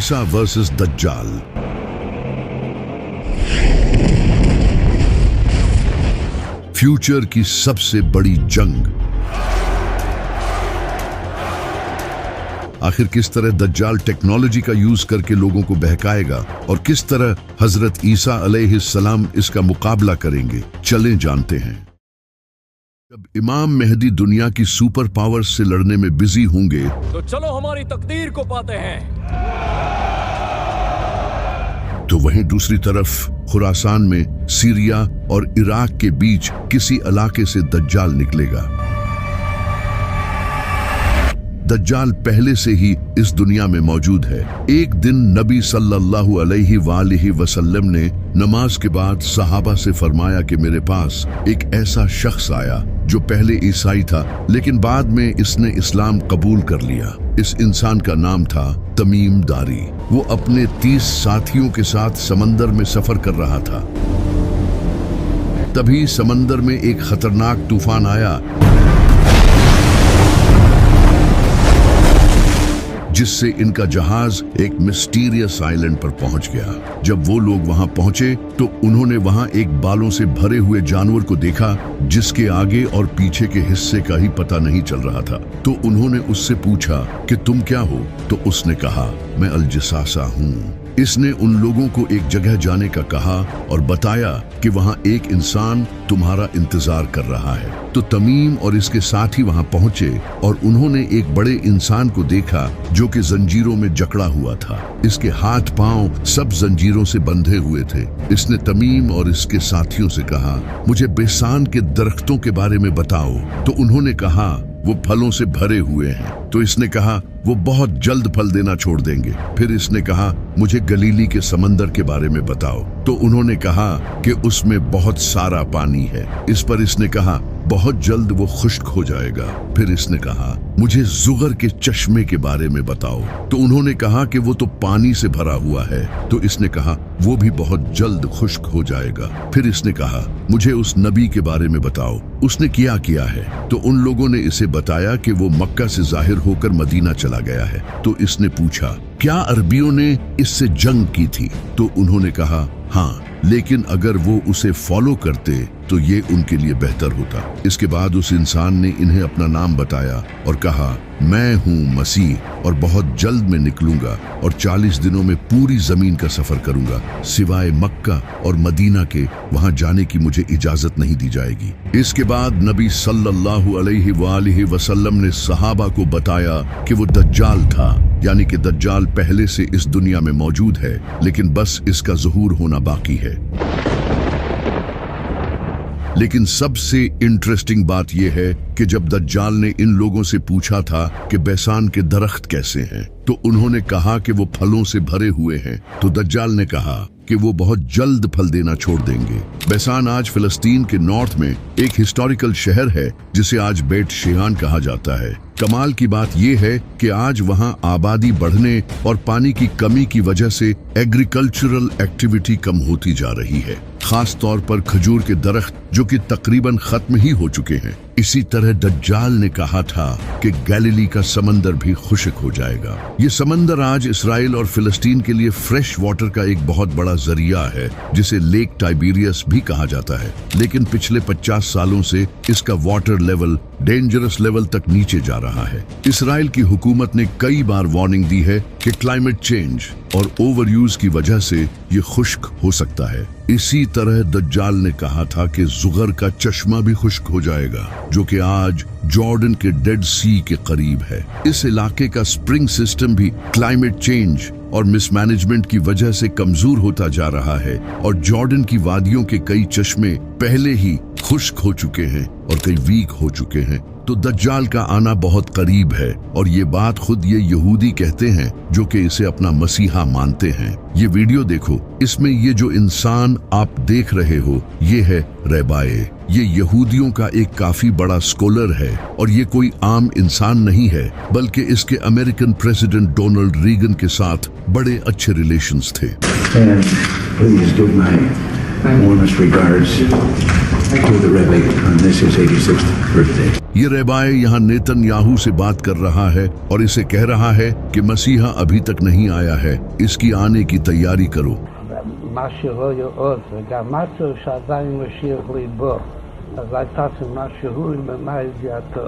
ईसा versus दज्जाल। Future की सबसे बड़ी जंग। आखिर किस तरह दज्जाल टेक्नोलॉजी का यूज करके लोगों को बहकाएगा और किस तरह हजरत ईसा अलैहिस्सलाम इसका मुकाबला करेंगे, चलें जानते हैं। जब इमाम मेहदी दुनिया की सुपर पावर्स से लड़ने में बिजी होंगे तो चलो हमारी तकदीर को पाते हैं। तो वहीं दूसरी तरफ खुरासान में सीरिया और इराक के बीच किसी इलाके से दज्जाल निकलेगा। दज्जाल पहले से ही इस दुनिया में मौजूद है। एक दिन नबी सल्लल्लाहु अलैहि वसल्लम ने नमाज के बाद सहाबा से फरमाया कि मेरे पास एक ऐसा शख्स आया जो पहले ईसाई था लेकिन बाद में इसने इस्लाम कबूल कर लिया। इस इंसान का नाम था तमीम दारी। वो अपने 30 साथियों के साथ समंदर में सफर कर रहा था। तभी समंदर में एक खतरनाक तूफान आया जिससे इनका जहाज एक मिस्टीरियस आइलैंड पर पहुंच गया। जब वो लोग वहां पहुंचे तो उन्होंने वहां एक बालों से भरे हुए जानवर को देखा जिसके आगे और पीछे के हिस्से का ही पता नहीं चल रहा था। तो उन्होंने उससे पूछा कि तुम क्या हो? तो उसने कहा मैं अल-जसासा हूँ। इसने उन लोगों को एक जगह जाने का कहा और बताया कि वहां एक इंसान तुम्हारा इंतजार कर रहा है। तो तमीम और इसके साथी वहां पहुंचे और उन्होंने एक बड़े इंसान को देखा जो कि जंजीरों में जकड़ा हुआ था। इसके हाथ पांव सब जंजीरों से बंधे हुए थे। इसने तमीम और इसके साथियों से कहा मुझे बेसान के दरख्तों के बारे में बताओ। तो उन्होंने कहा वो फलों से भरे हुए हैं। तो इसने कहा वो बहुत जल्द फल देना छोड़ देंगे। फिर इसने कहा मुझे गलीली के समंदर के बारे में बताओ। तो उन्होंने कहा कि उसमें बहुत सारा पानी है। इस पर इसने कहा बहुत जल्द वो खुश्क हो जाएगा। फिर इसने कहा मुझे जुगर के चश्मे के बारे में बताओ। तो उन्होंने कहा कि वो तो पानी से भरा हुआ है। तो इसने कहा वो भी बहुत जल्द खुश्क हो जाएगा। फिर इसने कहा मुझे उस नबी के बारे में बताओ, उसने क्या किया है। तो उन लोगों ने इसे बताया कि वो मक्का से जाहिर होकर मदीना चला गया है। तो इसने पूछा क्या अरबियों ने इससे जंग की थी? तो उन्होंने कहा हाँ, लेकिन अगर वो उसे फॉलो करते तो ये उनके लिए बेहतर होता। इसके बाद उस इंसान ने इन्हें अपना नाम बताया और कहा मैं हूँ मसीह और बहुत जल्द मैं निकलूंगा और 40 दिनों में पूरी जमीन का सफर करूंगा, सिवाय मक्का और मदीना के। वहां जाने की मुझे इजाजत नहीं दी जाएगी। इसके बाद नबी सल्लल्लाहु अलैहि वसल्लम ने सहाबा को बताया कि वो दज्जाल था, यानी कि दज्जाल पहले से इस दुनिया में मौजूद है लेकिन बस इसका ज़हूर होना बाकी है। लेकिन सबसे इंटरेस्टिंग बात यह है कि जब दज्जाल ने इन लोगों से पूछा था कि बैसान के दरख्त कैसे हैं, तो उन्होंने कहा कि वो फलों से भरे हुए हैं। तो दज्जाल ने कहा कि वो बहुत जल्द फल देना छोड़ देंगे। बैसान आज फिलिस्तीन के नॉर्थ में एक हिस्टोरिकल शहर है जिसे आज बेट शेहान कहा जाता है। कमाल की बात यह है कि आज वहां आबादी बढ़ने और पानी की कमी की वजह से एग्रीकल्चरल एक्टिविटी कम होती जा रही है, खास तौर पर खजूर के दरख्त जो कि तकरीबन खत्म ही हो चुके हैं। इसी तरह दज्जाल ने कहा था कि गैलीली का समंदर भी खुश्क हो जाएगा। ये समंदर आज इसराइल और फिलिस्तीन के लिए फ्रेश वाटर का एक बहुत बड़ा जरिया है जिसे लेक टाइबेरियस भी कहा जाता है। लेकिन पिछले 50 सालों से इसका वाटर लेवल डेंजरस लेवल तक नीचे जा रहा है। इसराइल की हुकूमत ने कई बार वार्निंग दी है कि क्लाइमेट चेंज और ओवर यूज की वजह से ये खुश्क हो सकता है। इसी तरह दज्जाल ने कहा था कि जुगर का चश्मा भी खुश्क हो जाएगा जो कि आज जॉर्डन के डेड सी के करीब है। इस इलाके का स्प्रिंग सिस्टम भी क्लाइमेट चेंज और मिसमैनेजमेंट की वजह से कमजोर होता जा रहा है और जॉर्डन की वादियों के कई चश्मे पहले ही खुश्क हो चुके हैं और कई वीक हो चुके हैं। तो दज्जाल का आना बहुत करीब है और ये बात खुद ये यहूदी कहते हैं जो कि इसे अपना मसीहा मानते हैं। ये वीडियो देखो, इसमें ये जो इंसान आप देख रहे हो ये है रैबाए। ये यहूदियों का एक काफी बड़ा स्कॉलर है और ये कोई आम इंसान नहीं है बल्कि इसके अमेरिकन प्रेसिडेंट डोनाल्ड रीगन के साथ बड़े अच्छे रिलेशंस थे। Warmest regards to the Rebbe on this his 86th birthday. ये रेबाए यहाँ नेतन्याहू से बात कर रहा है और इसे कह रहा है कि मसीहा अभी तक नहीं आया है, इसकी आने की तैयारी करो। משהו יעוז, וגם משהו שעדיין משאיר ליבו, אז הייתה משהו במה ידיעתו.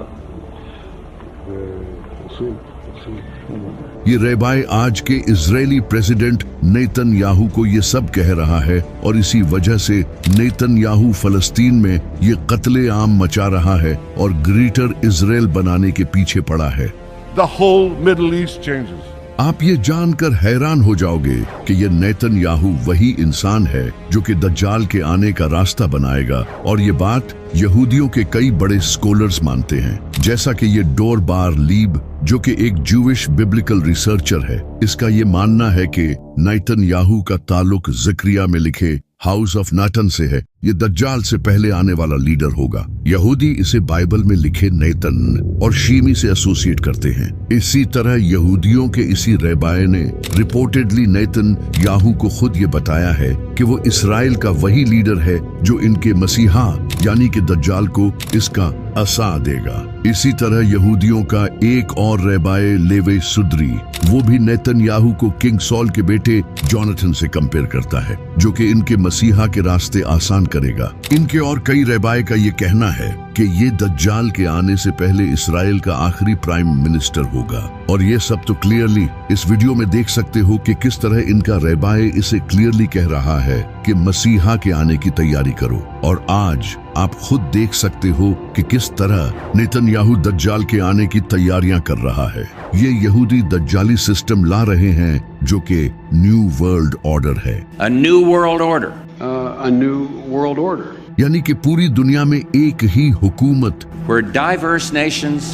ये रेबाए आज के इजरायली प्रेसिडेंट नेतन्याहू को ये सब कह रहा है और इसी वजह से नेतन्याहू फलस्तीन में ये कत्ले आम मचा रहा है और ग्रेटर इजराइल बनाने के पीछे पड़ा है। The whole Middle East changes. आप ये जानकर हैरान हो जाओगे कि ये नेतन्याहू वही इंसान है जो कि दज्जाल के आने का रास्ता बनाएगा, और ये बात यहूदियों के कई बड़े स्कॉलर्स मानते हैं, जैसा कि ये डोर बार लीब जो कि एक जूविश बिब्लिकल रिसर्चर है, इसका ये मानना है कि नेतन्याहू का ताल्लुक ज़करिया में लिखे हाउस ऑफ नाटन से है। ये दज्जाल से पहले आने वाला लीडर होगा। यहूदी इसे बाइबल में लिखे नेतन और शीमी से एसोसिएट करते हैं। इसी तरह यहूदियों के इसी रेबाए ने रिपोर्टेडली नेतन याहू को खुद ये बताया है कि वो इसराइल का वही लीडर है जो इनके मसीहा यानी कि दज्जाल को इसका असा देगा। इसी तरह यहूदियों का एक और रेबाए लेवे सुद्री, वो भी नेतन्याहू को किंग सॉल के बेटे जोनाथन से कंपेयर करता है, जो कि इनके मसीहा के रास्ते आसान करेगा। इनके और कई रेबाए का ये कहना है कि ये दज्जाल के आने से पहले इसराइल का आखिरी प्राइम मिनिस्टर होगा। और ये सब तो क्लियरली इस वीडियो में देख सकते हो कि किस तरह इनका रेबाए इसे क्लियरली कह रहा है कि मसीहा के आने की तैयारी करो। और आज आप खुद देख सकते हो कि किस तरह नेतन्याहू दज्जाल के आने की तैयारियां कर रहा है। ये यहूदी दज्जाली सिस्टम ला रहे हैं जो कि न्यू वर्ल्ड ऑर्डर है। A new world order. A new world order. यानी कि पूरी दुनिया में एक ही हुकूमत, Where diverse nations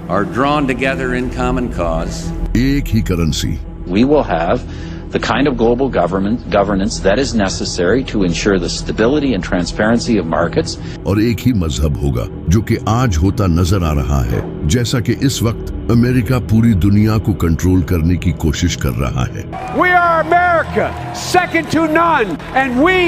are drawn together in common cause. एक ही currency. We will have the kind of global governance that is necessary to ensure the stability and transparency of markets. और एक ही मजहब होगा जो कि आज होता नजर आ रहा है, जैसा कि इस वक्त अमेरिका पूरी दुनिया को कंट्रोल करने की कोशिश कर रहा है। We are America, second to none, and we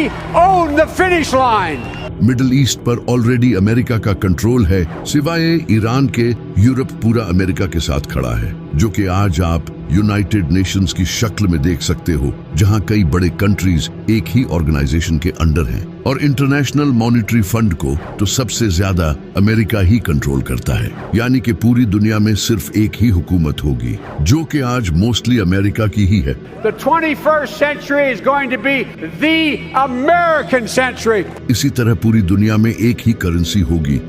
own the finish line. Middle east पर ऑलरेडी अमेरिका का कंट्रोल है, सिवाय ईरान के यूरोप पूरा अमेरिका के साथ खड़ा है, जो कि आज आप यूनाइटेड नेशंस की शक्ल में देख सकते हो, जहां कई बड़े कंट्रीज एक ही ऑर्गेनाइजेशन के अंडर हैं। और इंटरनेशनल मॉनेटरी फंड को तो सबसे ज्यादा अमेरिका ही कंट्रोल करता है, यानी कि पूरी दुनिया में सिर्फ एक ही हुकूमत होगी, जो कि आज मोस्टली अमेरिका की ही है। The 21st century is going to be the American century. इसी तरह पूरी दुनिया में एक ही करेंसी होगी,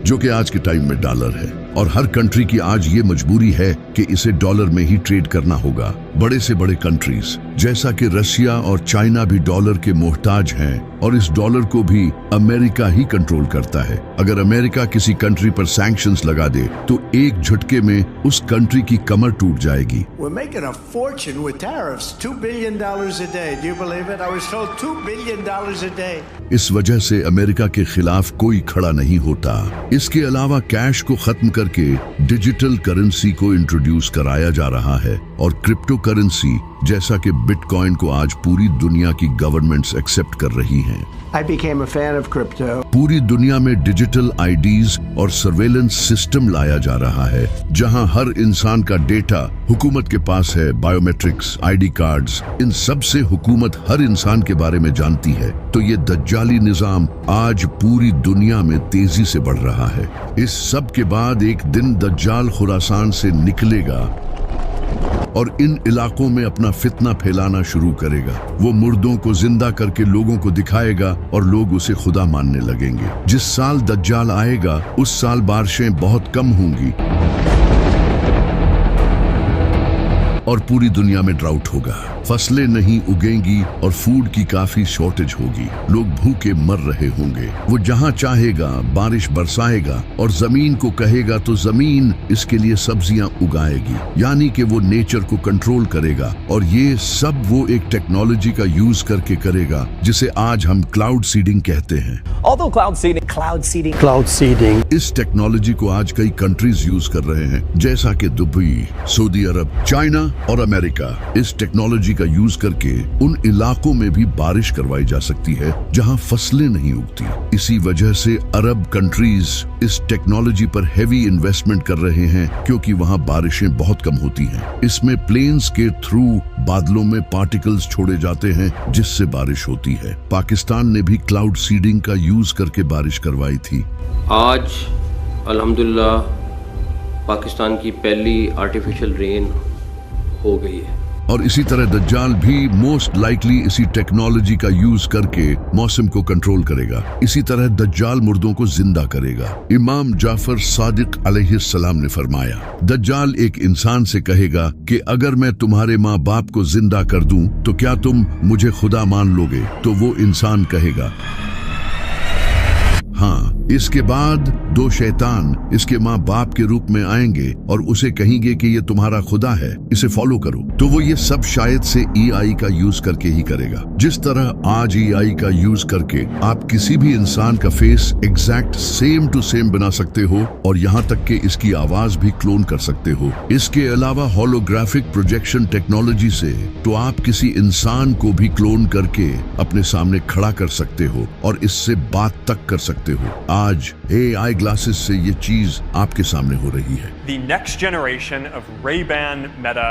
जो कि आज के टाइम में डॉलर है। और हर कंट्री की आज ये मजबूरी है कि इसे डॉलर में ही ट्रेड करना होगा। बड़े से बड़े कंट्रीज जैसा कि रशिया और चाइना भी डॉलर के मोहताज हैं, और इस डॉलर को भी अमेरिका ही कंट्रोल करता है। अगर अमेरिका किसी कंट्री पर सैंक्शंस लगा दे तो एक झटके में उस कंट्री की कमर टूट जाएगी। We're making a fortune with tariffs, $2 billion a day. Do you believe it? I was told $2 billion a day. इस वजह से अमेरिका के खिलाफ कोई खड़ा नहीं होता। इसके अलावा कैश को खत्म करके डिजिटल करेंसी को इंट्रोड्यूस कराया जा रहा है, और क्रिप्टो करेंसी जैसा कि बिटकॉइन को आज पूरी दुनिया की गवर्नमेंट्स एक्सेप्ट कर रही हैं। I became a fan of crypto. पूरी दुनिया में डिजिटल आईडीज और सर्वेलेंस सिस्टम लाया जा रहा है, जहां हर इंसान का डेटा हुकूमत के पास है। बायोमेट्रिक्स, आईडी कार्ड्स, इन सब से हुकूमत हर इंसान के बारे में जानती है। तो ये दज्जाली निजाम आज पूरी दुनिया में तेजी से बढ़ रहा है। इस सब के बाद एक दिन दज्जाल खुरासान से निकलेगा और इन इलाकों में अपना फितना फैलाना शुरू करेगा। वो मुर्दों को जिंदा करके लोगों को दिखाएगा और लोग उसे खुदा मानने लगेंगे। जिस साल दज्जाल आएगा उस साल बारिशें बहुत कम होंगी और पूरी दुनिया में ड्राउट होगा, फसलें नहीं उगेंगी और फूड की काफी शॉर्टेज होगी। लोग भूखे मर रहे होंगे। वो जहां चाहेगा बारिश बरसाएगा और जमीन को कहेगा तो जमीन इसके लिए सब्जियां उगाएगी, यानी कि वो नेचर को कंट्रोल करेगा। और ये सब वो एक टेक्नोलॉजी का यूज करके करेगा जिसे आज हम क्लाउड सीडिंग कहते हैं। Although cloud seeding cloud seeding. Cloud seeding. इस टेक्नोलॉजी को आज कई कंट्रीज यूज कर रहे हैं, जैसा कि दुबई, सऊदी अरब, चाइना और अमेरिका। इस टेक्नोलॉजी का यूज करके उन इलाकों में भी बारिश करवाई जा सकती है जहां फसलें नहीं उगती। इसी वजह से अरब कंट्रीज इस टेक्नोलॉजी पर हेवी इन्वेस्टमेंट कर रहे हैं, क्योंकि वहां बारिशें बहुत कम होती हैं। इसमें प्लेन्स के थ्रू बादलों में पार्टिकल्स छोड़े जाते हैं, जिससे बारिश होती है। पाकिस्तान ने भी क्लाउड सीडिंग का यूज करके बारिश करवाई थी। आज अल्हम्दुलिल्लाह पाकिस्तान की पहली आर्टिफिशियल रेन हो गई है। और इसी तरह दज्जाल भी मोस्ट लाइकली इसी टेक्नोलॉजी का यूज करके मौसम को कंट्रोल करेगा। इसी तरह दज्जाल मुर्दों को जिंदा करेगा। इमाम जाफर सादिक अलैहिस्सलाम ने फरमाया, दज्जाल एक इंसान से कहेगा कि अगर मैं तुम्हारे माँ बाप को जिंदा कर दूं तो क्या तुम मुझे खुदा मान लोगे? तो वो इंसान कहेगा हाँ। इसके बाद दो शैतान इसके माँ बाप के रूप में आएंगे और उसे कहेंगे कि ये तुम्हारा खुदा है, इसे फॉलो करो। तो वो ये सब शायद से AI का यूज करके ही करेगा। जिस तरह आज AI का यूज करके आप किसी भी इंसान का face exact same to same बना सकते हो और यहाँ तक कि इसकी आवाज भी क्लोन कर सकते हो। इसके अलावा होलोग्राफिक प्रोजेक्शन टेक्नोलॉजी से तो आप किसी इंसान को भी क्लोन करके अपने सामने खड़ा कर सकते हो और इससे बात तक कर सकते हो। आज AI ग्लासेस से ये चीज आपके सामने हो रही है। The next generation of Ray-Ban Meta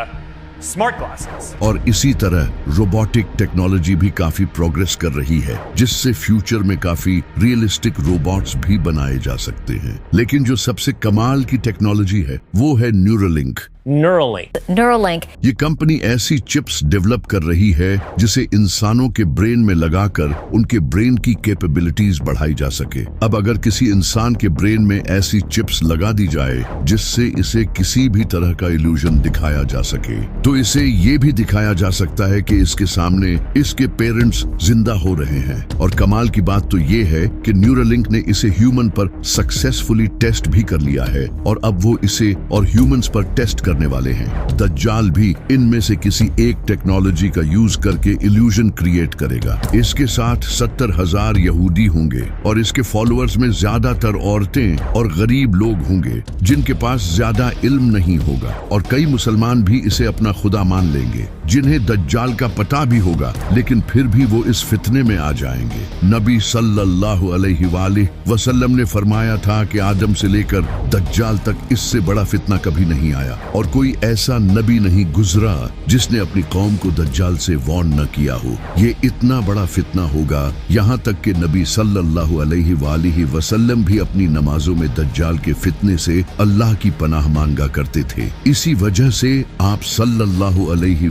smart glasses. और इसी तरह रोबोटिक टेक्नोलॉजी भी काफी प्रोग्रेस कर रही है, जिससे फ्यूचर में काफी रियलिस्टिक रोबोट्स भी बनाए जा सकते हैं। लेकिन जो सबसे कमाल की टेक्नोलॉजी है वो है न्यूरोलिंक। Neuralink। ये कंपनी ऐसी चिप्स डेवलप कर रही है जिसे इंसानों के ब्रेन में लगाकर उनके ब्रेन की कैपेबिलिटीज बढ़ाई जा सके। अब अगर किसी इंसान के ब्रेन में ऐसी चिप्स लगा दी जाए जिससे इसे किसी भी तरह का इल्यूजन दिखाया जा सके, तो इसे ये भी दिखाया जा सकता है कि इसके सामने इसके पेरेंट्स जिंदा हो रहे हैं। और कमाल की बात तो ये है कि न्यूरोलिंक ने इसे ह्यूमन पर सक्सेसफुली टेस्ट भी कर लिया है और अब वो इसे और ह्यूमंस पर टेस्ट करने वाले हैं। दज्जाल भी इनमें से किसी एक टेक्नोलॉजी का यूज करके इल्यूजन क्रिएट करेगा। इसके साथ 70,000 यहूदी होंगे और इसके फॉलोअर्स में ज्यादातर औरतें और गरीब लोग होंगे जिनके पास ज्यादा इल्म नहीं होगा। और कई मुसलमान भी इसे अपना खुदा मान लेंगे, जिन्हें दज्जाल का पता भी होगा, लेकिन फिर भी वो इस फितने में आ जाएंगे। नबी सल्लल्लाहु अलैहि वसल्लम ने फरमाया था कि आदम से लेकर दज्जाल तक इससे बड़ा फितना कभी नहीं आया और कोई ऐसा नबी नहीं गुजरा जिसने अपनी कौम को दज्जाल से वार्न न किया हो। ये इतना बड़ा फितना होगा, यहाँ तक कि नबी सल्लल्लाहु अलैहि वसल्लम भी अपनी नमाजों में दज्जाल के फितने से अल्लाह की पनाह मांगा करते थे। इसी वजह से आप सल्लल्लाहु अलैहि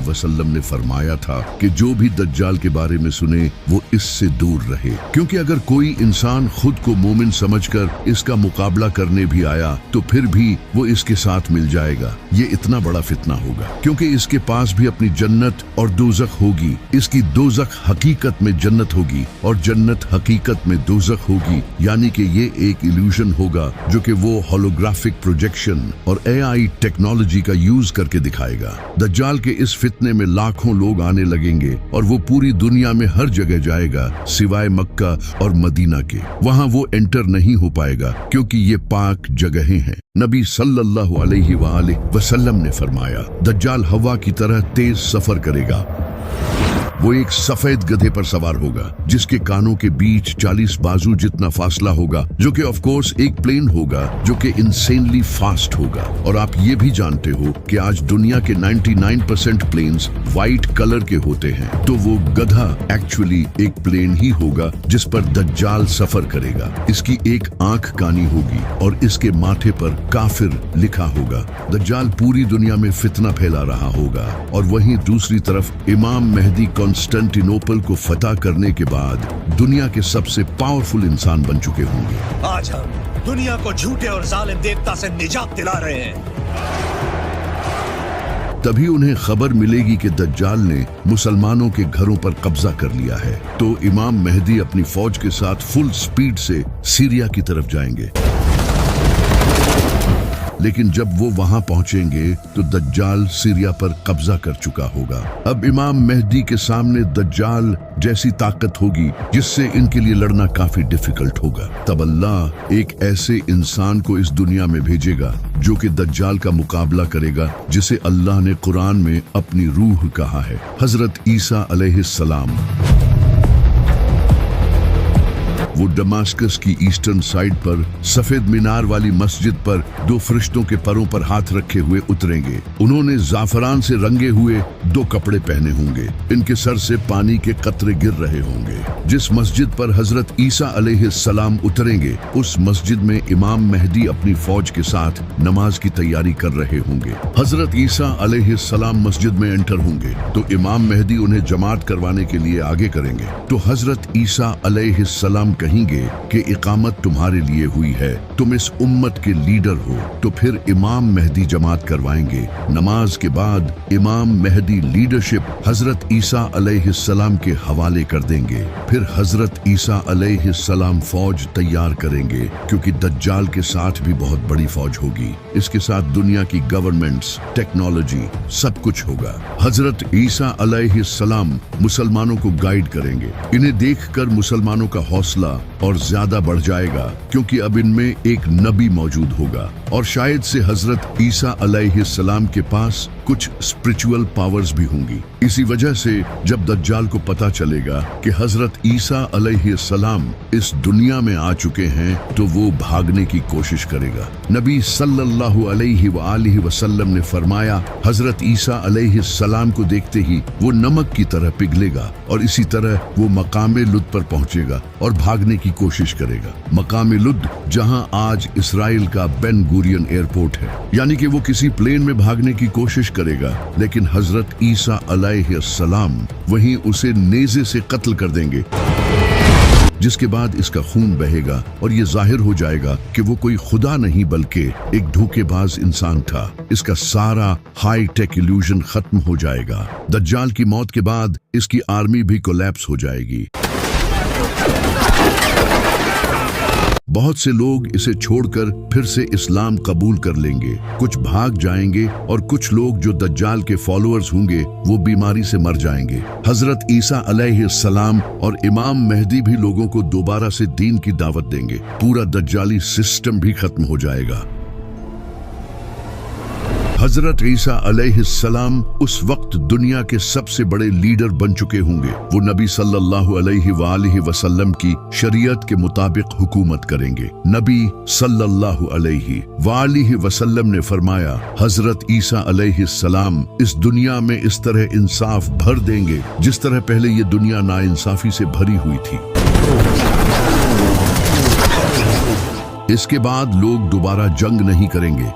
वसल्लम ने फरमाया था कि जो भी दज्जाल के बारे में सुने वो इससे दूर रहे, क्योंकि अगर कोई इंसान खुद को मोमिन समझकर इसका मुकाबला करने भी आया तो फिर भी वो इसके साथ मिल जाएगा। ये इतना बड़ा फितना होगा क्योंकि इसके पास भी अपनी जन्नत और दोजख होगी। इसकी दोजख हकीकत में जन्नत होगी और जन्नत हकीकत में दोजख होगी, यानी कि ये एक इल्यूजन होगा जो कि वो होलोग्राफिक प्रोजेक्शन और AI टेक्नोलॉजी का यूज करके दिखाएगा। दज्जाल के इस फितने में लाखों लोग आने लगेंगे और वो पूरी दुनिया में हर जगह जाएगा सिवाय मक्का और मदीना के। वहाँ वो एंटर नहीं हो पाएगा क्योंकि ये पाक जगहें हैं। नबी सल्लल्लाहु अलैहि वसल्लम ने फरमाया, दज्जाल हवा की तरह तेज सफर करेगा। वो एक सफेद गधे पर सवार होगा जिसके कानों के बीच 40 बाजू जितना फासला होगा, जो कि ऑफ कोर्स एक प्लेन होगा जो कि इंसेनली फास्ट होगा। और आप ये भी जानते हो कि आज दुनिया के 99% प्लेन्स व्हाइट कलर के होते हैं, तो वो गधा एक्चुअली एक प्लेन ही होगा जिस पर दज्जाल सफर करेगा। इसकी एक आंख कानी होगी और इसके माथे पर काफिर लिखा होगा। दज्जाल पूरी दुनिया में फितना फैला रहा होगा और वहीं दूसरी तरफ इमाम मेहदी कॉन्स्टेंटिनोपल को फतह करने के बाद दुनिया के सबसे पावरफुल इंसान बन चुके होंगे। आज हम दुनिया को झूठे और जालिम देवता से निजात दिला रहे हैं। तभी उन्हें खबर मिलेगी कि दज्जाल ने मुसलमानों के घरों पर कब्जा कर लिया है, तो इमाम मेहदी अपनी फौज के साथ फुल स्पीड से सीरिया की तरफ जाएंगे। लेकिन जब वो वहां पहुंचेंगे तो दज्जाल सीरिया पर कब्जा कर चुका होगा। अब इमाम मेहदी के सामने दज्जाल जैसी ताकत होगी जिससे इनके लिए लड़ना काफी डिफिकल्ट होगा। तब अल्लाह एक ऐसे इंसान को इस दुनिया में भेजेगा जो कि दज्जाल का मुकाबला करेगा, जिसे अल्लाह ने कुरान में अपनी रूह कहा है। हजरत ईसा अलैहिस्सलाम वो दमास्कस की ईस्टर्न साइड पर सफेद मीनार वाली मस्जिद पर 2 फरिश्तों के परों पर हाथ रखे हुए उतरेंगे। उन्होंने जाफरान से रंगे हुए 2 कपड़े पहने होंगे। इनके सर से पानी के कतरे गिर रहे होंगे। जिस मस्जिद पर हजरत ईसा अलैहिस्सलाम उतरेंगे उस मस्जिद में इमाम मेहदी अपनी फौज के साथ नमाज की तैयारी कर रहे होंगे। हजरत ईसा अलैहिस्सलाम मस्जिद में एंटर होंगे तो इमाम मेहदी उन्हें जमात करवाने के लिए आगे करेंगे। तो हजरत ईसा अलैहिस्सलाम कहेंगे कि इकामत तुम्हारे लिए हुई है, तुम इस उम्मत के लीडर हो। तो फिर इमाम मेहदी जमात करवाएंगे। नमाज के बाद इमाम मेहदी लीडरशिप हजरत ईसा अलैहिस्सलाम के हवाले कर देंगे। फिर हजरत ईसा अलैहिस्सलाम फौज तैयार करेंगे, क्योंकि दज्जाल के साथ भी बहुत बड़ी फौज होगी। इसके साथ दुनिया की गवर्नमेंट्स, टेक्नोलॉजी, सब कुछ होगा। हजरत ईसा अलैहिस्सलाम मुसलमानों को गाइड करेंगे। इन्हें देखकर मुसलमानों का हौसला और ज्यादा बढ़ जाएगा, क्योंकि अब इनमें एक नबी मौजूद होगा और शायद से हजरत ईसा अलैहिस्सलाम के पास कुछ स्पिरिचुअल पावर्स भी होंगी। इसी वजह से जब दज्जाल को पता चलेगा कि हजरत ईसा अलैहिस्सलाम इस दुनिया में आ चुके हैं तो वो भागने की कोशिश करेगा। नबी सल्लल्लाहु अलैहि वसल्लम ने फरमाया, हजरत ईसा अलैहिस्सलाम को देखते ही वो नमक की तरह पिघलेगा और इसी तरह वो मकामे लुद पर पहुंचेगा और भागने की कोशिश करेगा। मकामे लुद जहां आज इसराइल का बेन गुरियन एयरपोर्ट है, यानी कि वो किसी प्लेन में भागने की कोशिश करेगा, लेकिन हजरत ईसा अलैहिस्सलाम वहीं उसे नेज़े से कत्ल कर देंगे, जिसके बाद इसका खून बहेगा और ये जाहिर हो जाएगा कि वो कोई खुदा नहीं बल्कि एक धोखेबाज इंसान था। इसका सारा हाई टेक इल्यूजन खत्म हो जाएगा। दज्जाल की मौत के बाद इसकी आर्मी भी कोलैप्स हो जाएगी। बहुत से लोग इसे छोड़कर फिर से इस्लाम कबूल कर लेंगे, कुछ भाग जाएंगे और कुछ लोग जो दज्जाल के फॉलोअर्स होंगे वो बीमारी से मर जाएंगे। हजरत ईसा अलैहिस्सलाम और इमाम मेहदी भी लोगों को दोबारा से दीन की दावत देंगे। पूरा दज्जाली सिस्टम भी खत्म हो जाएगा। हजरत ईसा अलैहिस्सलाम उस वक्त दुनिया के सबसे बड़े लीडर बन चुके होंगे। वो नबी सल्लल्लाहु अलैहि वसल्लम की शरीयत के मुताबिक हुकूमत करेंगे। नबी सल्लल्लाहु अलैहि वसल्लम ने फरमाया, हजरत ईसा अलैहिस्सलाम इस दुनिया में इस तरह इंसाफ भर देंगे जिस तरह पहले ये दुनिया नाइंसाफी से भरी हुई थी। इसके बाद लोग दोबारा जंग नहीं करेंगे।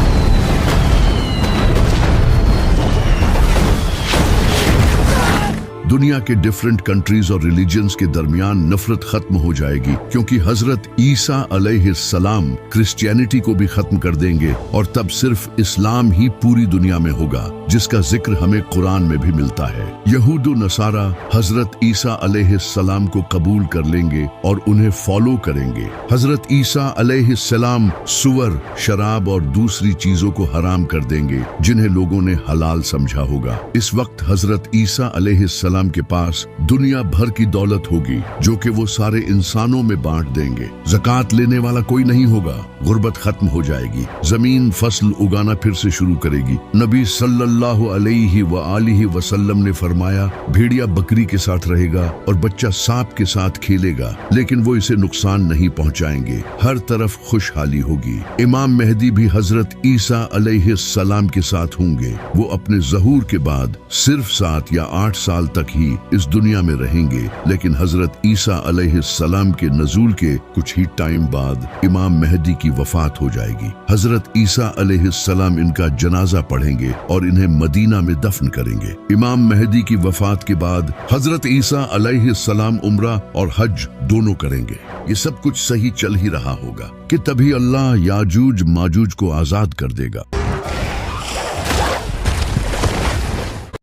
दुनिया के डिफरेंट कंट्रीज और रिलीजन्स के दरमियान नफरत खत्म हो जाएगी, क्योंकि हजरत ईसा अलैहिस्सलाम क्रिश्चियनिटी को भी खत्म कर देंगे और तब सिर्फ इस्लाम ही पूरी दुनिया में होगा, जिसका जिक्र हमें कुरान में भी मिलता है। यहूद नसारा हजरत ईसा अलैहिस्सलाम को कबूल कर लेंगे और उन्हें फॉलो करेंगे। हजरत ईसा अलैहिस्सलाम सुअर, शराब और दूसरी चीजों को हराम कर देंगे जिन्हें लोगों ने हलाल समझा होगा। इस वक्त हजरत ईसा अलैहिस्सलाम के पास दुनिया भर की दौलत होगी जो कि वो सारे इंसानों में बांट देंगे। ज़कात लेने वाला कोई नहीं होगा। गुर्बत खत्म हो जाएगी। जमीन फसल उगाना फिर से शुरू करेगी। नबी सल्लल्लाहु अलैहि वसल्लम ने फरमाया, भेड़िया बकरी के साथ रहेगा और बच्चा सांप के साथ खेलेगा, लेकिन वो इसे नुकसान नहीं पहुंचाएंगे। हर तरफ खुशहाली होगी। इमाम मेहदी भी हजरत ईसा अलैहिस्सलाम के साथ होंगे। वो अपने ज़हूर के बाद सिर्फ 7 या 8 साल तक ही इस दुनिया में रहेंगे, लेकिन हजरत ईसा अलैहिस्सलाम के नज़ूल के कुछ ही टाइम बाद इमाम मेहदी की वफात हो जाएगी। हजरत ईसा अलैहिस्सलाम इनका जनाजा पढ़ेंगे और इन्हें मदीना में दफन करेंगे। इमाम मेहदी की वफात के बाद हजरत ईसा अलैहिस्सलाम उम्रा और हज दोनों करेंगे। ये सब कुछ सही चल ही रहा होगा कि तभी अल्लाह याजूज माजूज को आजाद कर देगा।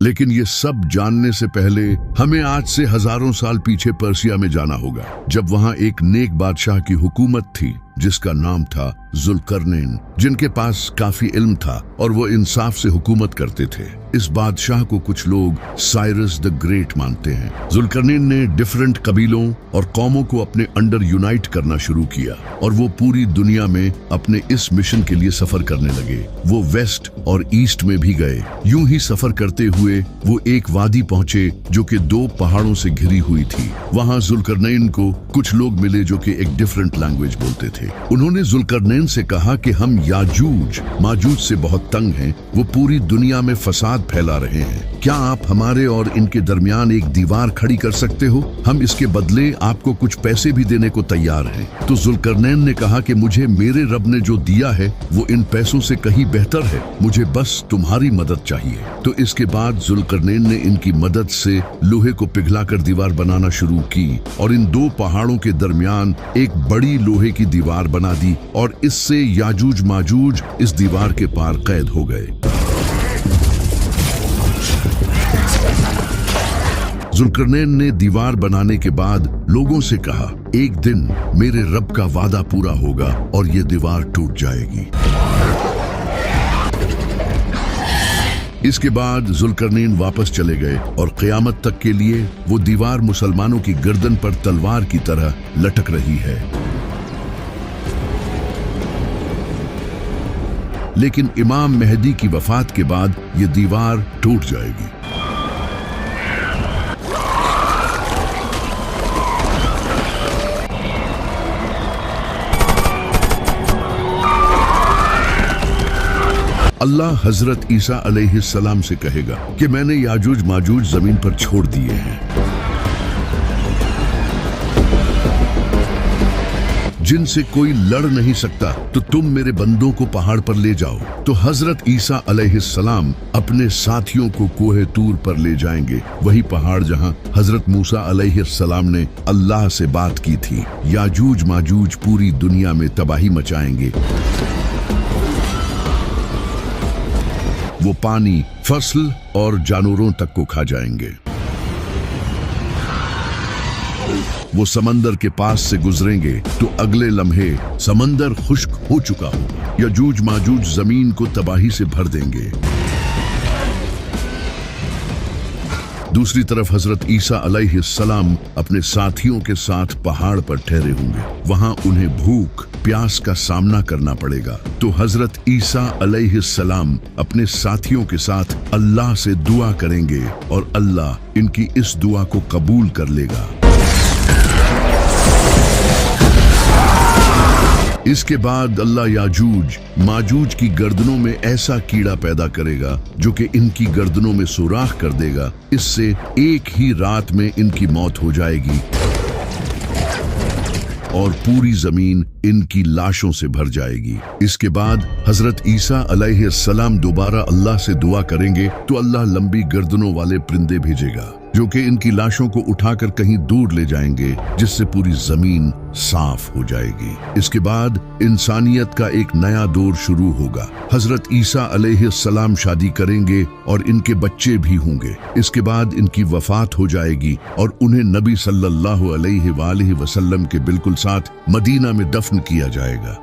लेकिन ये सब जानने से पहले हमें आज से हजारों साल पीछे पर्सिया में जाना होगा, जब वहां एक नेक बादशाह की हुकूमत थी। जिसका नाम था जुल्करनैन, जिनके पास काफी इल्म था और वो इंसाफ से हुकूमत करते थे। इस बादशाह को कुछ लोग साइरस द ग्रेट मानते हैं। जुल्करनैन ने डिफरेंट कबीलों और कौमों को अपने अंडर यूनाइट करना शुरू किया और वो पूरी दुनिया में अपने इस मिशन के लिए सफर करने लगे। वो वेस्ट और ईस्ट में भी गए। यूं ही सफर करते हुए वो एक वादी पहुंचे जो कि 2 पहाड़ों से घिरी हुई थी। वहां जुल्करनैन को कुछ लोग मिले जो कि एक डिफरेंट लैंग्वेज बोलते थे। उन्होंने जुल्करनैन से कहा कि हम याजूज माजूज से बहुत तंग हैं, वो पूरी दुनिया में फसाद फैला रहे हैं। क्या आप हमारे और इनके दरमियान एक दीवार खड़ी कर सकते हो? हम इसके बदले आपको कुछ पैसे भी देने को तैयार हैं। तो जुल्करनैन ने कहा कि मुझे मेरे रब ने जो दिया है वो इन पैसों से कहीं बेहतर है, मुझे बस तुम्हारी मदद चाहिए। तो इसके बाद जुल्करनैन ने इनकी मदद से लोहे को पिघलाकर दीवार बनाना शुरू की और इन 2 पहाड़ों के दरमियान एक बड़ी लोहे की दीवार बना दी और इससे याजूज माजूज इस दीवार के पार कैद हो गए। जुल्करनैन ने दीवार बनाने के बाद लोगों से कहा, एक दिन मेरे रब का वादा पूरा होगा और ये दीवार टूट जाएगी। इसके बाद जुल्करनैन वापस चले गए और क़यामत तक के लिए वो दीवार मुसलमानों की गर्दन पर तलवार की तरह लटक रही है। लेकिन इमाम मेहदी की वफात के बाद ये दीवार टूट जाएगी। अल्लाह हजरत ईसा अलैहिस्सलाम से कहेगा कि मैंने याजूज माजूज जमीन पर छोड़ दिए हैं, जिनसे कोई लड़ नहीं सकता, तो तुम मेरे बंदों को पहाड़ पर ले जाओ। तो हजरत ईसा अलैहिस्सलाम अपने साथियों को कोहे तूर पर ले जाएंगे, वही पहाड़ जहां हजरत मूसा अलैहिस्सलाम ने अल्लाह से बात की थी। याजूज माजूज पूरी दुनिया में तबाही मचाएंगे। वो पानी, फसल और जानवरों तक को खा जाएंगे। वो समंदर के पास से गुजरेंगे तो अगले लम्हे समंदर खुश्क हो चुका होगा। याजूज माजूज जमीन को तबाही से भर देंगे। दूसरी तरफ हजरत ईसा अलैहिस्सलाम अपने साथियों के साथ पहाड़ पर ठहरे होंगे। वहां उन्हें भूख प्यास का सामना करना पड़ेगा। तो हजरत ईसा अलैहिस्सलाम अपने साथियों के साथ अल्लाह से दुआ करेंगे और अल्लाह इनकी इस दुआ को कबूल कर लेगा। इसके बाद अल्लाह याजूज माजूज की गर्दनों में ऐसा कीड़ा पैदा करेगा जो कि इनकी गर्दनों में सुराख कर देगा। इससे एक ही रात में इनकी मौत हो जाएगी और पूरी जमीन इनकी लाशों से भर जाएगी। इसके बाद हजरत ईसा अलैहिस्सलाम दोबारा अल्लाह से दुआ करेंगे तो अल्लाह लंबी गर्दनों वाले परिंदे भेजेगा जो कि इनकी लाशों को उठाकर कहीं दूर ले जाएंगे, जिससे पूरी जमीन साफ हो जाएगी। इसके बाद इंसानियत का एक नया दौर शुरू होगा। हजरत ईसा अलैहिस्सलाम शादी करेंगे और इनके बच्चे भी होंगे। इसके बाद इनकी वफात हो जाएगी और उन्हें नबी सल्लल्लाहु अलैहि वसल्लम के बिल्कुल साथ मदीना में दफन किया जाएगा।